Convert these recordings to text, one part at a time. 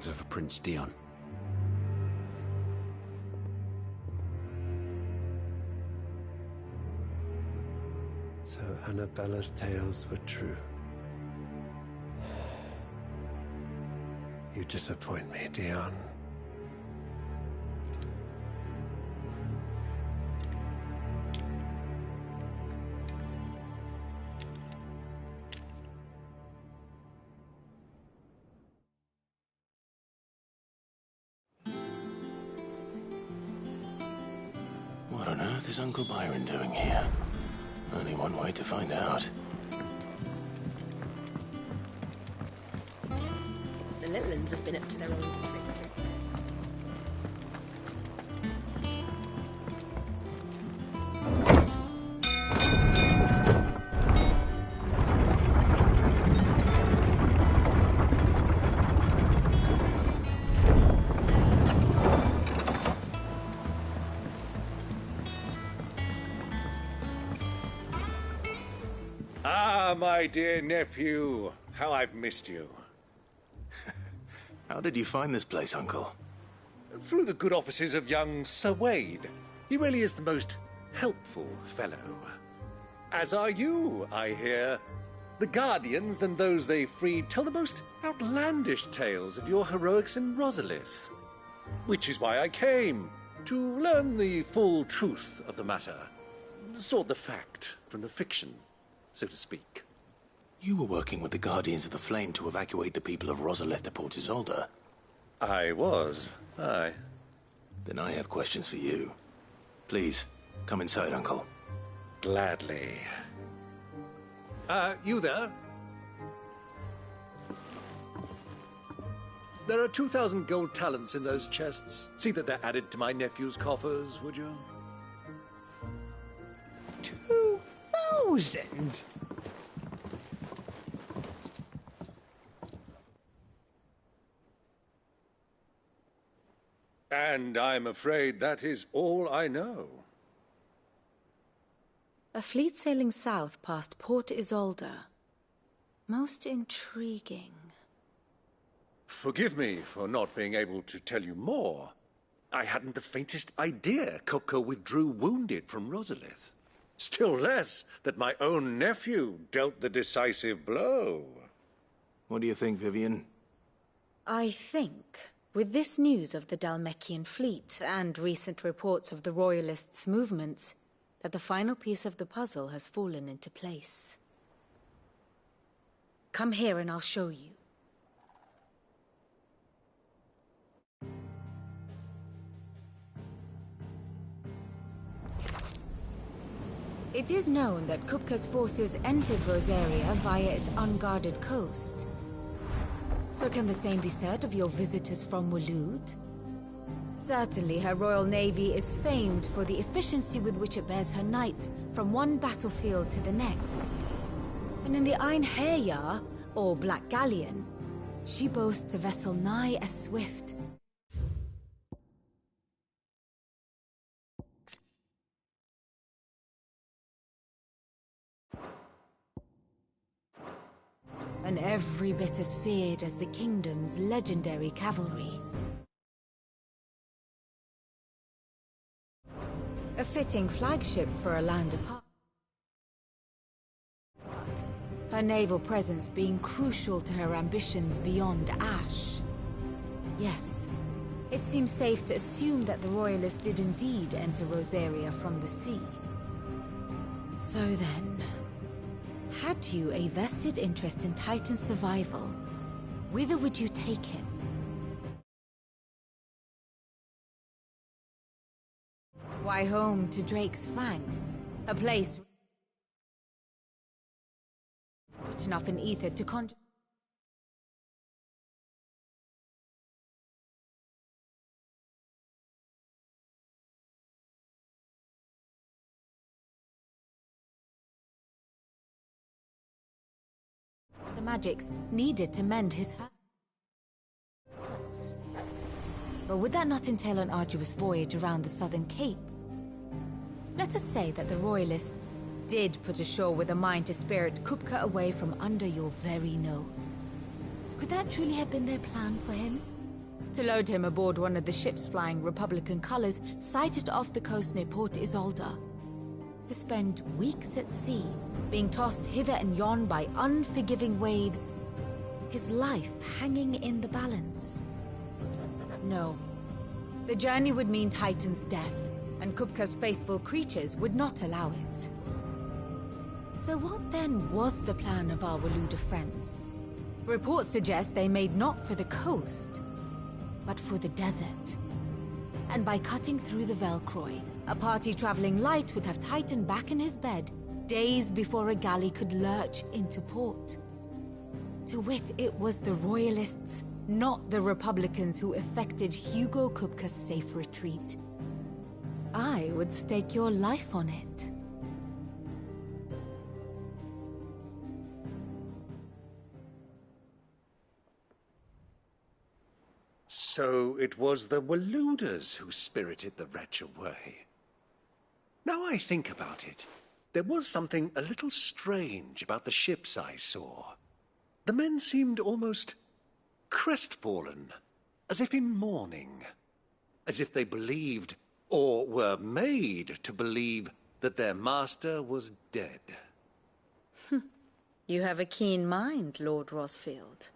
character for Prince Dion. So Annabella's tales were true. You disappoint me, Dion. What on earth is Uncle Byron doing here? Only one way to find out. The little ones have been up to their old tricks. My dear nephew, how I've missed you. How did you find this place, Uncle? Through the good offices of young Sir Wade. He really is the most helpful fellow. As are you, I hear. The Guardians and those they freed tell the most outlandish tales of your heroics in Rosalith. Which is why I came, to learn the full truth of the matter. Sort the fact from the fiction, so to speak. You were working with the Guardians of the Flame to evacuate the people of Rosalith to Port Isolde. I was, aye. Then I have questions for you. Please, come inside, Uncle. Gladly. You there? There are 2,000 gold talents in those chests. See that they're added to my nephew's coffers, would you? 2,000? And I'm afraid that is all I know. A fleet sailing south past Port Isolde. Most intriguing. Forgive me for not being able to tell you more. I hadn't the faintest idea Kupka withdrew wounded from Rosalith. Still less that my own nephew dealt the decisive blow. What do you think, Vivian? I think, with this news of the Dhalmekian fleet and recent reports of the Royalists' movements, that the final piece of the puzzle has fallen into place. Come here and I'll show you. It is known that Kupka's forces entered Rosaria via its unguarded coast. So can the same be said of your visitors from Waloed? Certainly her Royal Navy is famed for the efficiency with which it bears her knights from one battlefield to the next. And in the Einherjar, or Black Galleon, she boasts a vessel nigh as swift. And every bit as feared as the kingdom's legendary cavalry. A fitting flagship for a land apart. Her naval presence being crucial to her ambitions beyond Ash. Yes, it seems safe to assume that the Royalists did indeed enter Rosaria from the sea. So then, had you a vested interest in Titan's survival, whither would you take him? Why, home to Drake's Fang, a place rich enough in ether to conjure. The magics needed to mend his hurts. But would that not entail an arduous voyage around the Southern Cape? Let us say that the Royalists did put ashore with a mind to spirit Kupka away from under your very nose. Could that truly have been their plan for him? to load him aboard one of the ships flying Republican colors sighted off the coast near Port Isolde. To spend weeks at sea, being tossed hither and yon by unforgiving waves, his life hanging in the balance. No. The journey would mean Titan's death, and Kupka's faithful creatures would not allow it. So what then was the plan of our Waluda friends? Reports suggest they made not for the coast, but for the desert. And by cutting through the Velcroy, a party traveling light would have Titan back in his bed days before a galley could lurch into port. To wit, it was the Royalists, not the Republicans, who effected Hugo Kupka's safe retreat. I would stake your life on it. So it was the Waludas who spirited the wretch away. Now I think about it, there was something a little strange about the ships I saw. The men seemed almost crestfallen, as if in mourning, as if they believed, or were made to believe, that their master was dead. You have a keen mind, Lord Rosfield.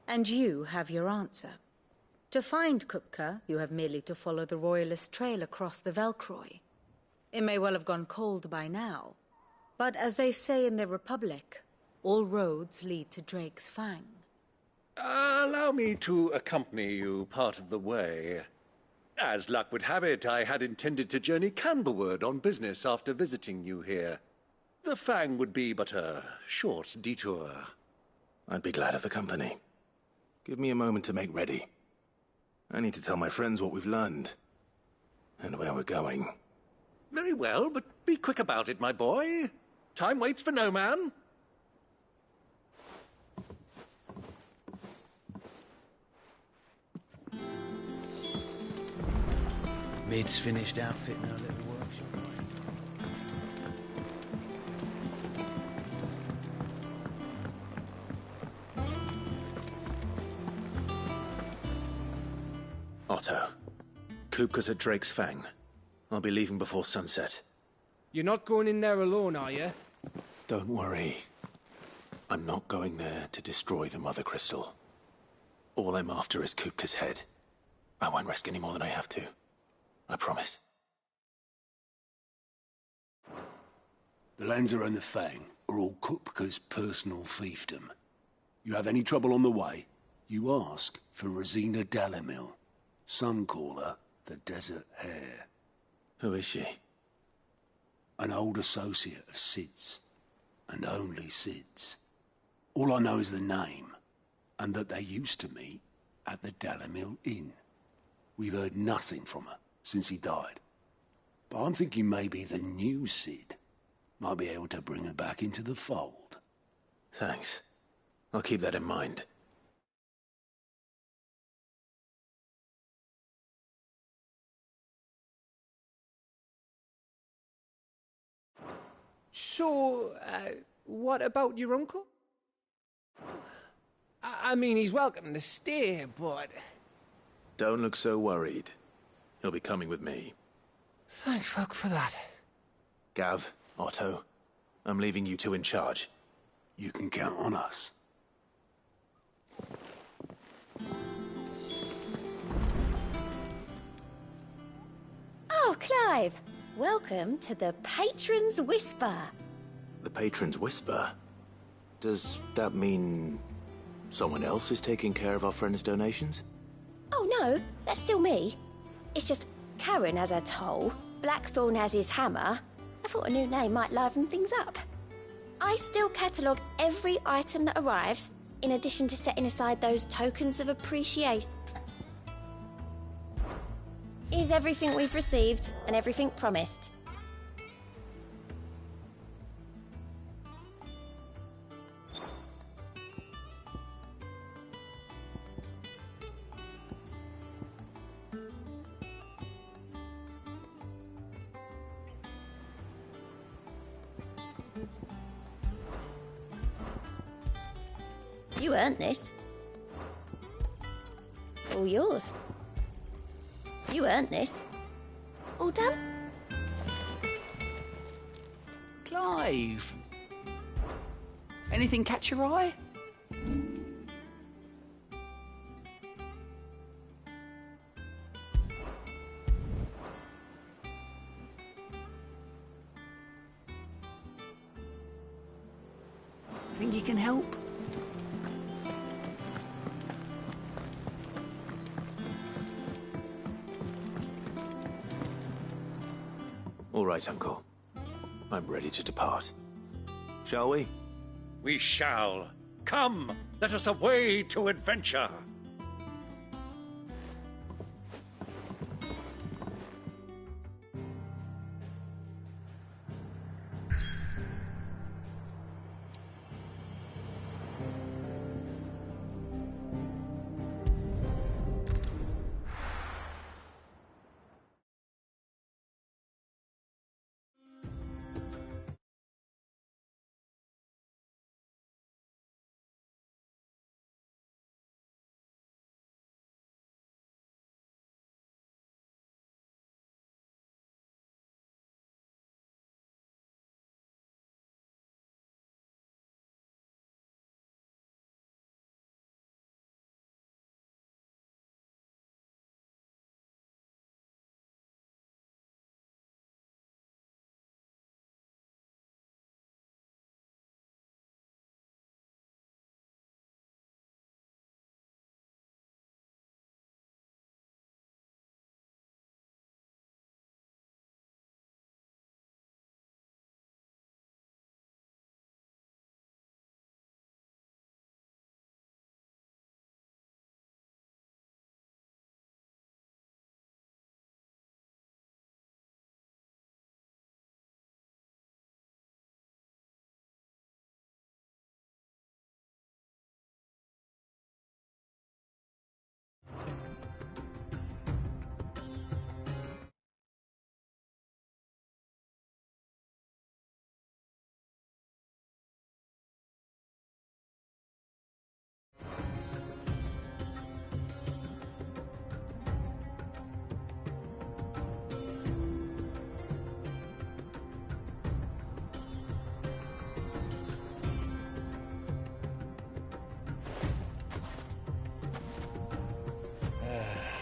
And you have your answer. To find Kupka, you have merely to follow the Royalist trail across the Velcroy. It may well have gone cold by now, but as they say in the Republic, all roads lead to Drake's Fang. Allow me to accompany you part of the way. As luck would have it, I had intended to journey Canberward on business after visiting you here. The Fang would be but a short detour. I'd be glad of the company. Give me a moment to make ready. I need to tell my friends what we've learned, and where we're going. Very well, but be quick about it, my boy. Time waits for no man. Mid's finished outfitting her little workshop. Otto, Kupka's at Drake's Fang. I'll be leaving before sunset. You're not going in there alone, are you? Don't worry. I'm not going there to destroy the Mother Crystal. All I'm after is Kupka's head. I won't risk any more than I have to. I promise. The Lancer and the Fang are all Kupka's personal fiefdom. You have any trouble on the way, you ask for Rosina Dalamil. Some call her the Desert Hare. Who is she? An old associate of Sid's, and only Sid's. All I know is the name, and that they used to meet at the Dalamil Inn. We've heard nothing from her since he died. But I'm thinking maybe the new Sid might be able to bring her back into the fold. Thanks. I'll keep that in mind. So, what about your uncle? I mean, he's welcome to stay, but... Don't look so worried. He'll be coming with me. Thank fuck for that. Gav, Otto, I'm leaving you two in charge. You can count on us. Oh, Clive! Welcome to the Patron's Whisper. The Patron's Whisper? Does that mean someone else is taking care of our friend's donations? Oh no, that's still me. It's just Karen has her toll, Blackthorn has his hammer. I thought a new name might liven things up. I still catalogue every item that arrives, in addition to setting aside those tokens of appreciation. Is everything we've received and everything promised? You earned this. All yours. You earned this. All done? Clive! Anything catch your eye? Think you can help? All right, Uncle. I'm ready to depart. Shall we? We shall. Come, let us away to adventure.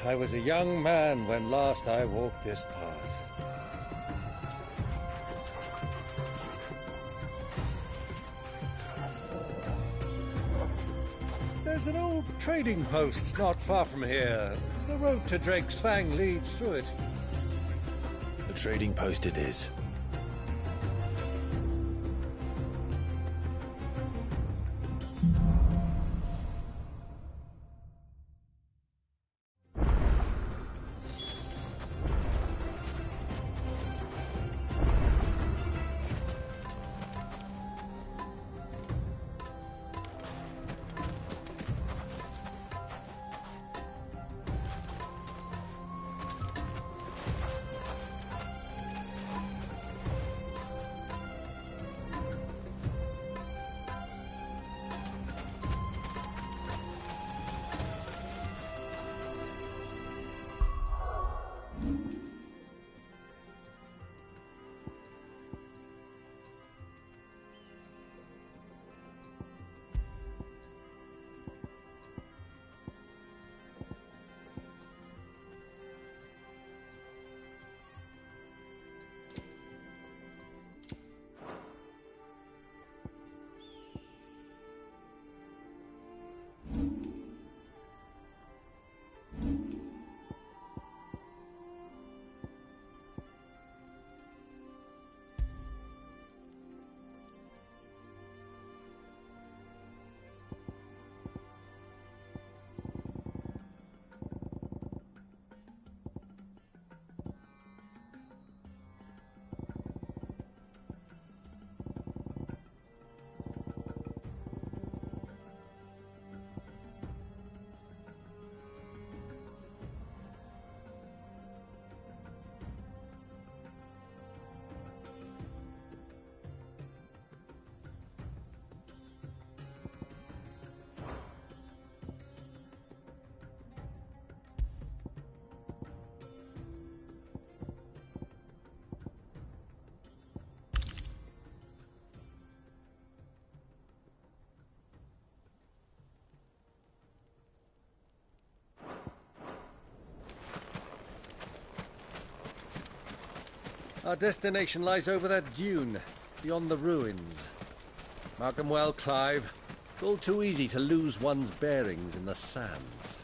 I was a young man when last I walked this path. There's an old trading post not far from here. The road to Drake's Fang leads through it. The trading post it is. Our destination lies over that dune, beyond the ruins. Mark 'em well, Clive. It's all too easy to lose one's bearings in the sands.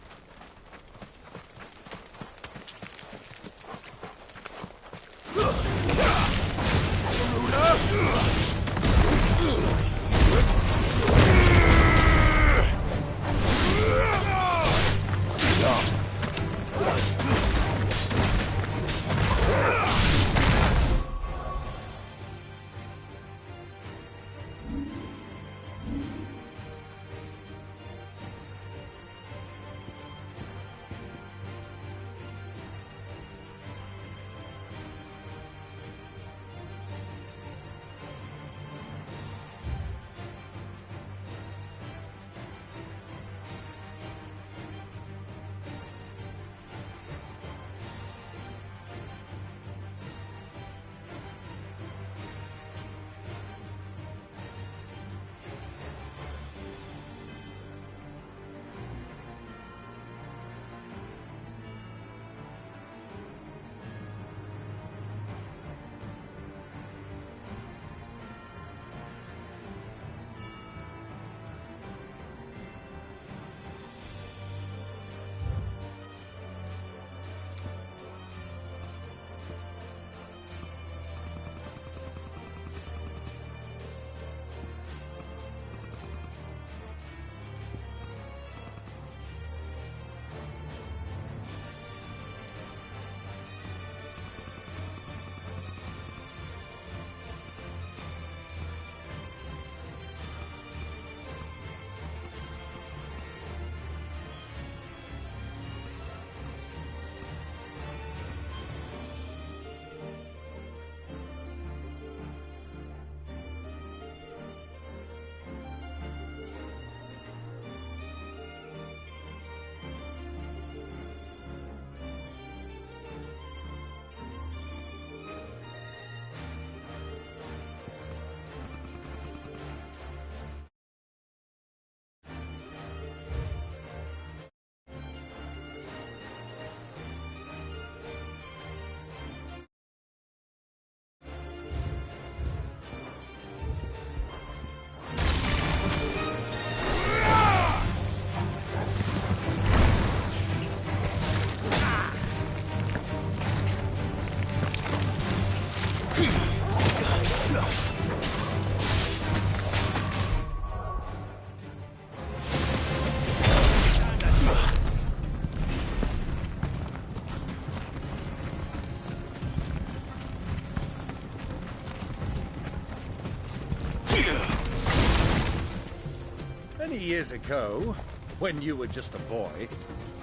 Many years ago, when you were just a boy,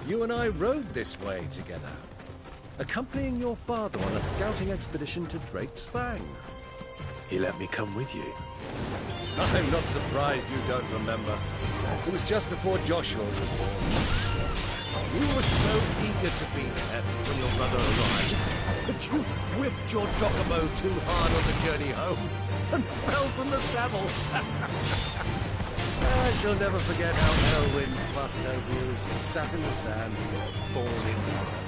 you and I rode this way together, accompanying your father on a scouting expedition to Drake's Fang. He let me come with you. I'm not surprised you don't remember. It was just before Joshua was born. You were so eager to be there when your brother arrived that you whipped your chocobo too hard on the journey home and fell from the saddle. I shall never forget how Elwyn fussed over you as you sat in the sand, born in water.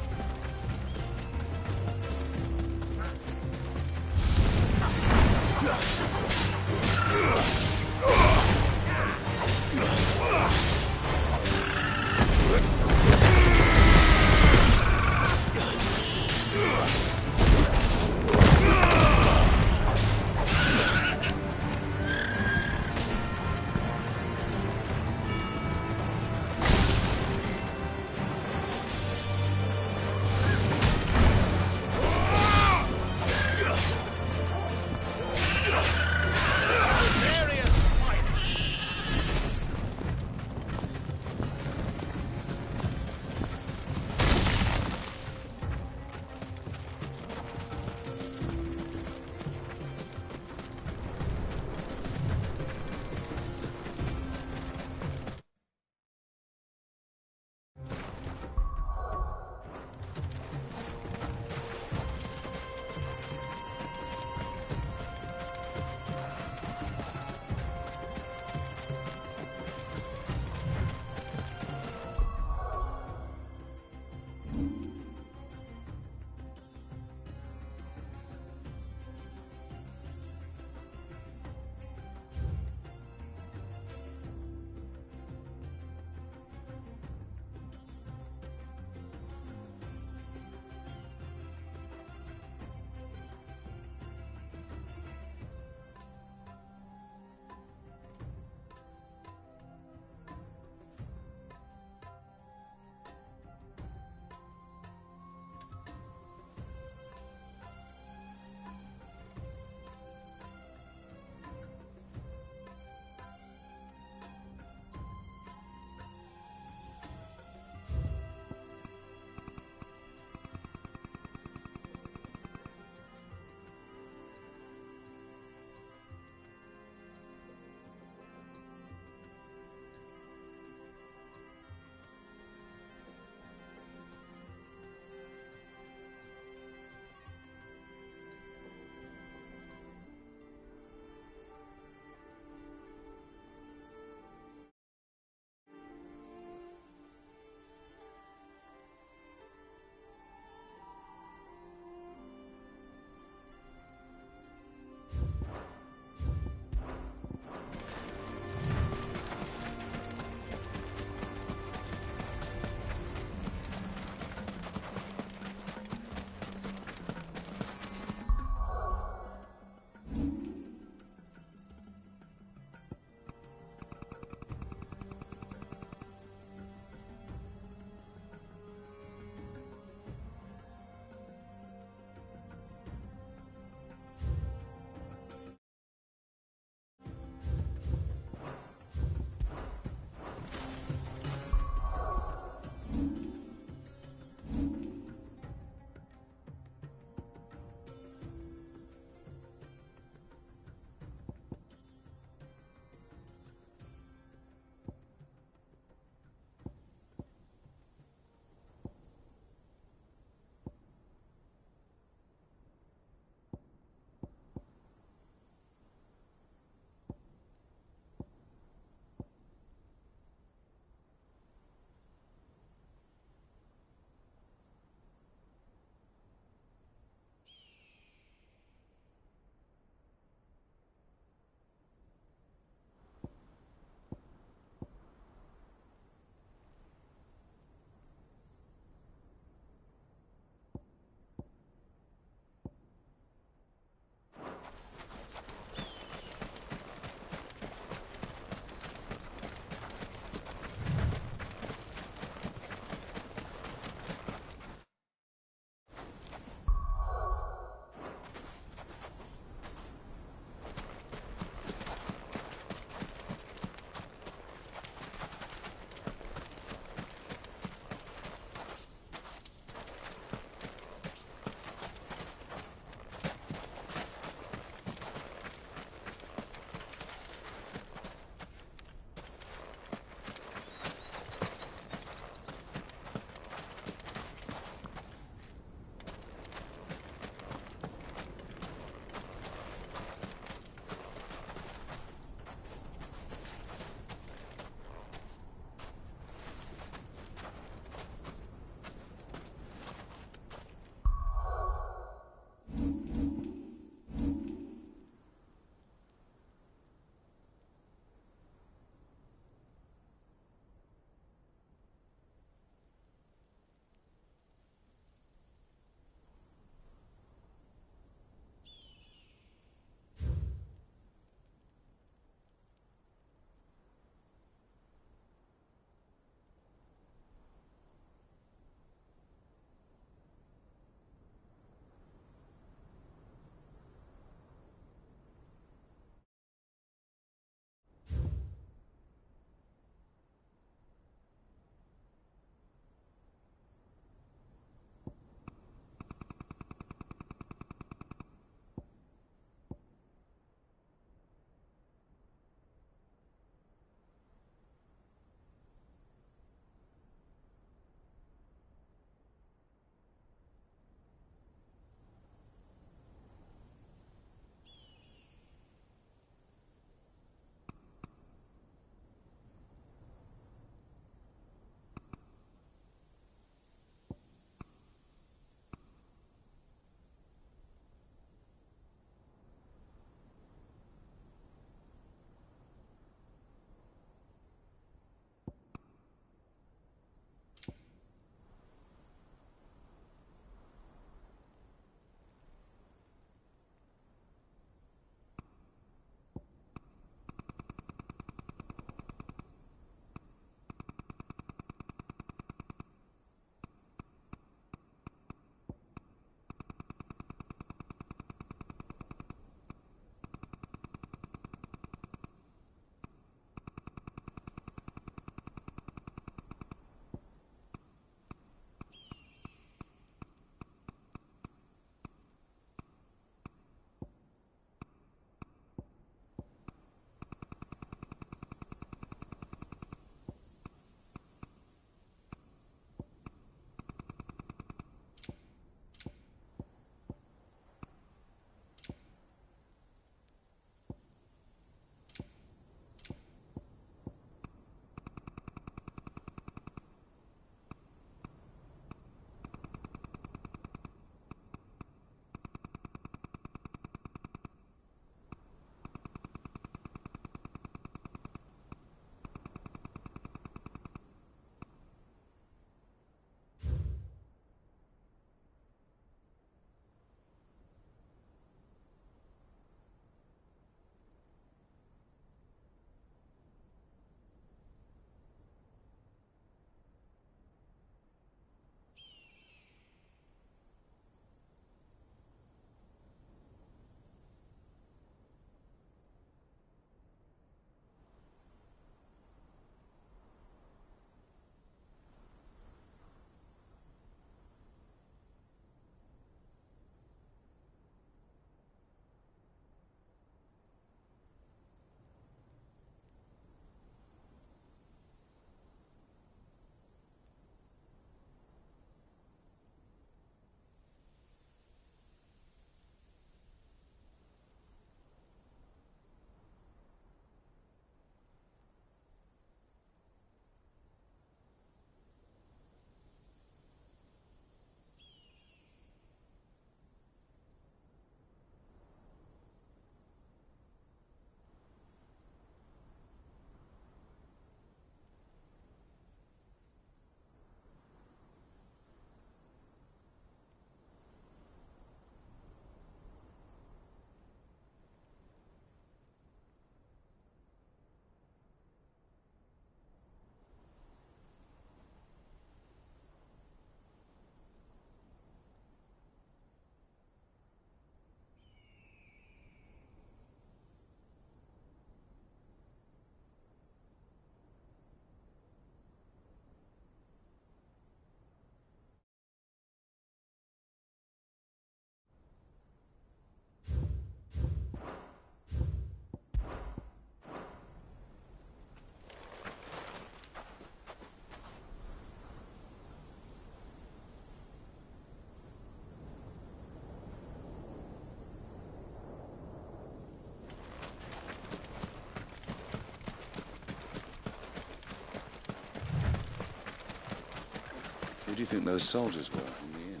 do you think those soldiers were in the inn?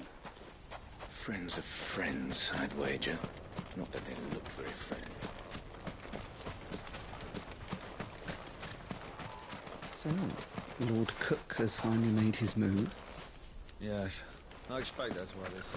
Friends of friends, I'd wager. Not that they looked very friendly. So, Lord Cook has finally made his move. Yes. I expect that's why this.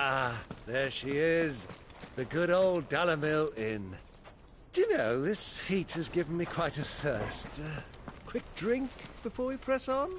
Ah, there she is. The good old Dalamil Inn. Do you know, this heat has given me quite a thirst. Quick drink before we press on?